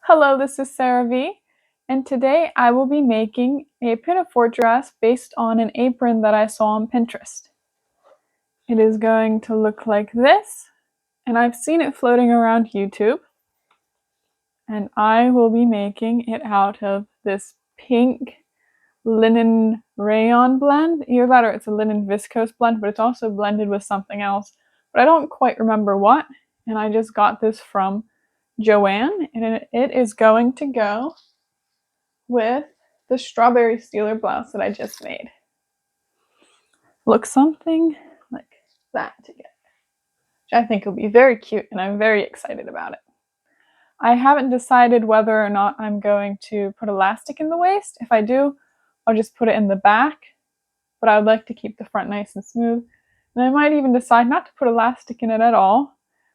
Hello, this is Sarah V, and today I will be making a pinafore dress based on an apron that I saw on Pinterest. It is going to look like this, and I've seen it floating around YouTube, and I will be making it out of this pink linen rayon blend. Either that or it's a linen viscose blend, but it's also blended with something else, but I don't quite remember what, and I just got this from Joanne, and it is going to go with the strawberry stealer blouse that I just made. Look something like that together, which I think will be very cute, and I'm very excited about it. I haven't decided whether or not I'm going to put elastic in the waist. If I do, I'll just put it in the back, but I would like to keep the front nice and smooth. And I might even decide not to put elastic in it at all,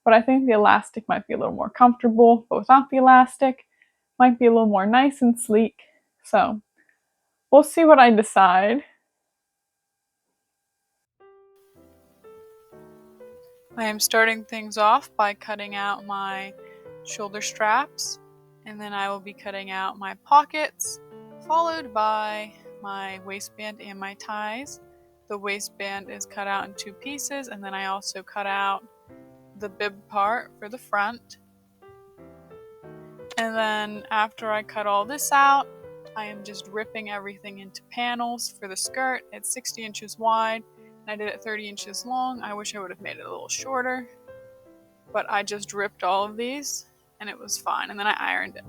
but I think the elastic might be a little more comfortable, but without the elastic, might be a little more nice and sleek. So we'll see what I decide. I am starting things off by cutting out my shoulder straps, and then I will be cutting out my pockets, followed by my waistband and my ties. The waistband is cut out in two pieces, and then I also cut out the bib part for the front. And then after I cut all this out, I am just ripping everything into panels for the skirt. It's 60 inches wide, and I did it 30 inches long. I wish I would have made it a little shorter, but I just ripped all of these, and it was fine, and then I ironed it.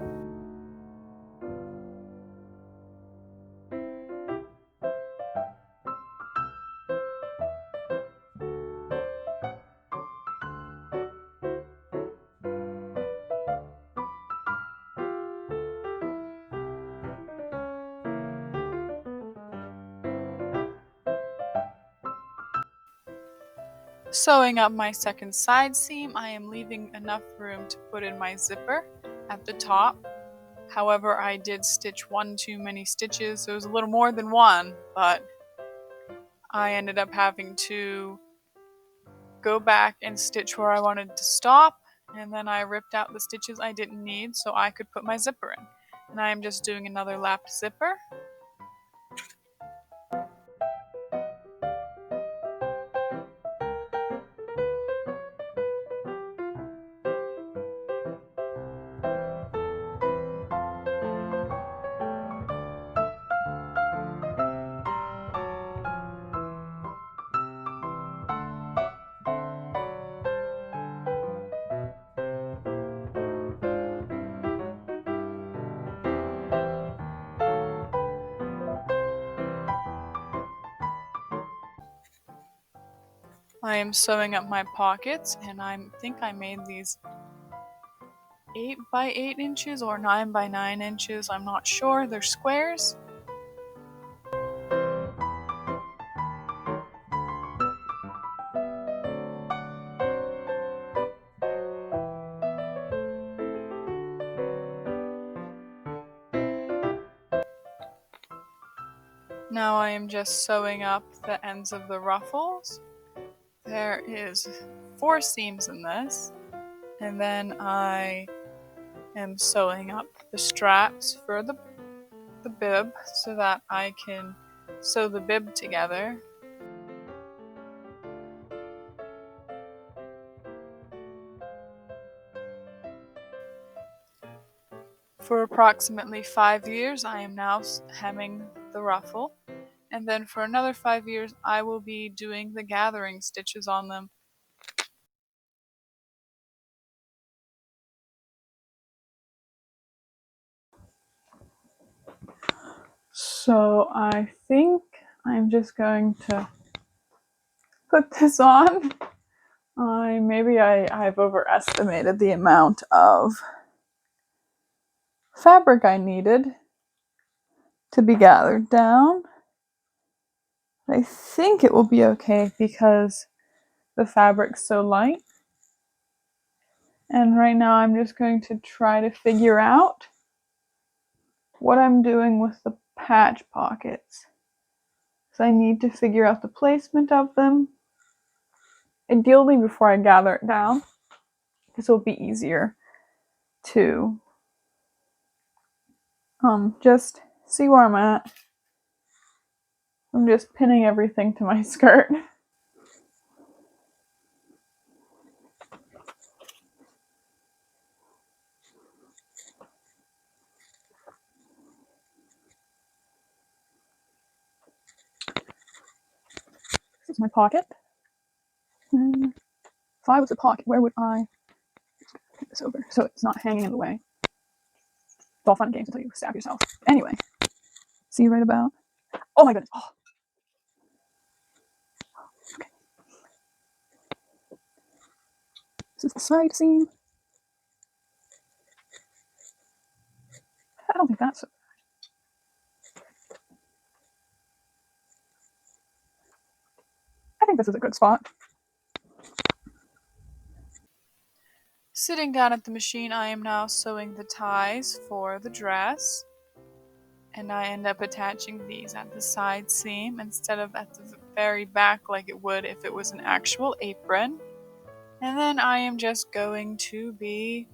Sewing up my second side seam, I am leaving enough room to put in my zipper at the top. However, I did stitch one too many stitches, so it was a little more than one, but I ended up having to go back and stitch where I wanted to stop, and then I ripped out the stitches I didn't need so I could put my zipper in. And I am just doing another lapped zipper. I am sewing up my pockets, and I think I made these 8 by 8 inches or 9 by 9 inches. I'm not sure. They're squares. Now I am just sewing up the ends of the ruffles. There is 4 seams in this, and then I am sewing up the straps for the bib so that I can sew the bib together. For approximately 5 years, I am now hemming the ruffle, and then for another 5 years, I will be doing the gathering stitches on them. So I think I'm just going to put this on. Maybe I've overestimated the amount of fabric I needed to be gathered down. I think it will be okay because the fabric's so light. And right now I'm just going to try to figure out what I'm doing with the patch pockets. So I need to figure out the placement of them, ideally before I gather it down, because it'll be easier to Just see where I'm at. I'm just pinning everything to my skirt. This is my pocket. And if I was a pocket, where would I put this over so it's not hanging in the way? It's all fun and games until you stab yourself. Anyway, see right about. Oh my goodness. Oh. Okay. This is the side seam. I don't think that's so. I think this is a good spot. Sitting down at the machine, I am now sewing the ties for the dress. And I end up attaching these at the side seam instead of at the very back like it would if it was an actual apron. And then I am just going to be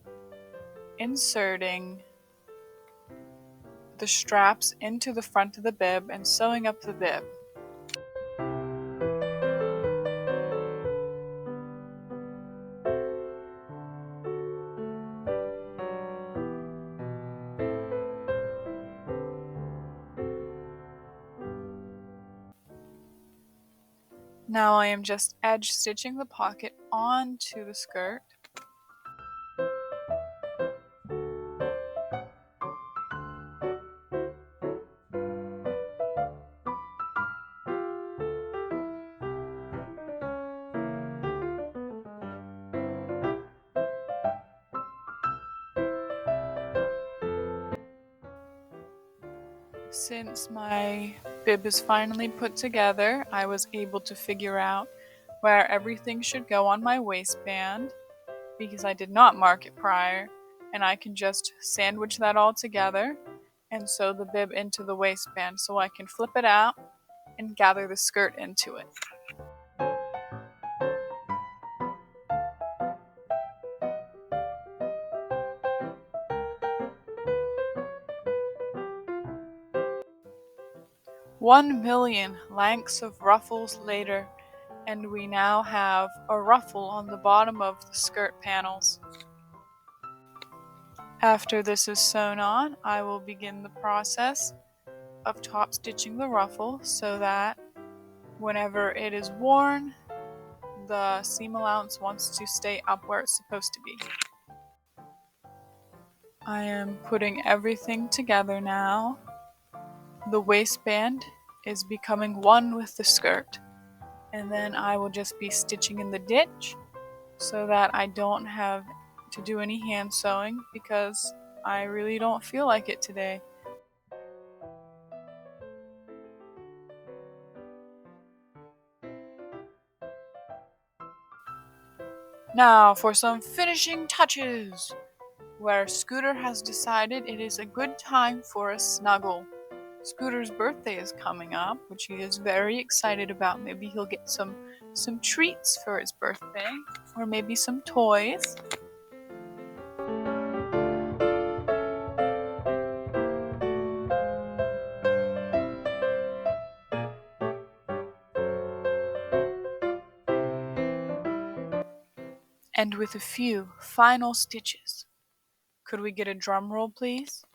inserting the straps into the front of the bib and sewing up the bib. Now I am just edge stitching the pocket onto the skirt. Since my bib is finally put together, I was able to figure out where everything should go on my waistband because I did not mark it prior, and I can just sandwich that all together and sew the bib into the waistband so I can flip it out and gather the skirt into it. "1,000,000 lengths of ruffles later, and we now have a ruffle on the bottom of the skirt panels. After this is sewn on, I will begin the process of top stitching the ruffle so that whenever it is worn, the seam allowance wants to stay up where it's supposed to be. I am putting everything together now. The waistband is becoming one with the skirt, and then I will just be stitching in the ditch so that I don't have to do any hand sewing because I really don't feel like it today. Now for some finishing touches, where Scooter has decided it is a good time for a snuggle. Scooter's birthday is coming up, which he is very excited about. Maybe he'll get some treats for his birthday, or maybe some toys. And with a few final stitches. Could we get a drum roll, please?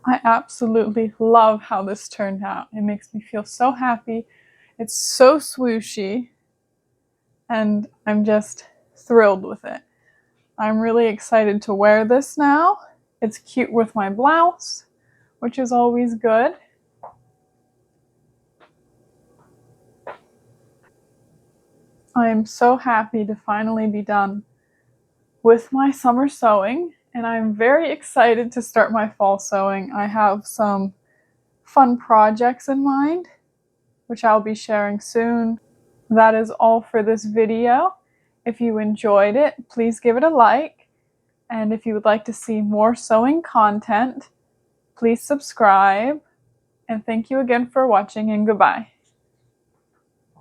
I absolutely love how this turned out. It makes me feel so happy. It's so swooshy, and I'm just thrilled with it. I'm really excited to wear this now. It's cute with my blouse, which is always good. I am so happy to finally be done with my summer sewing, and I'm very excited to start my fall sewing. I have some fun projects in mind, which I'll be sharing soon. That is all for this video. If you enjoyed it, please give it a like. And if you would like to see more sewing content, please subscribe. And thank you again for watching, and goodbye.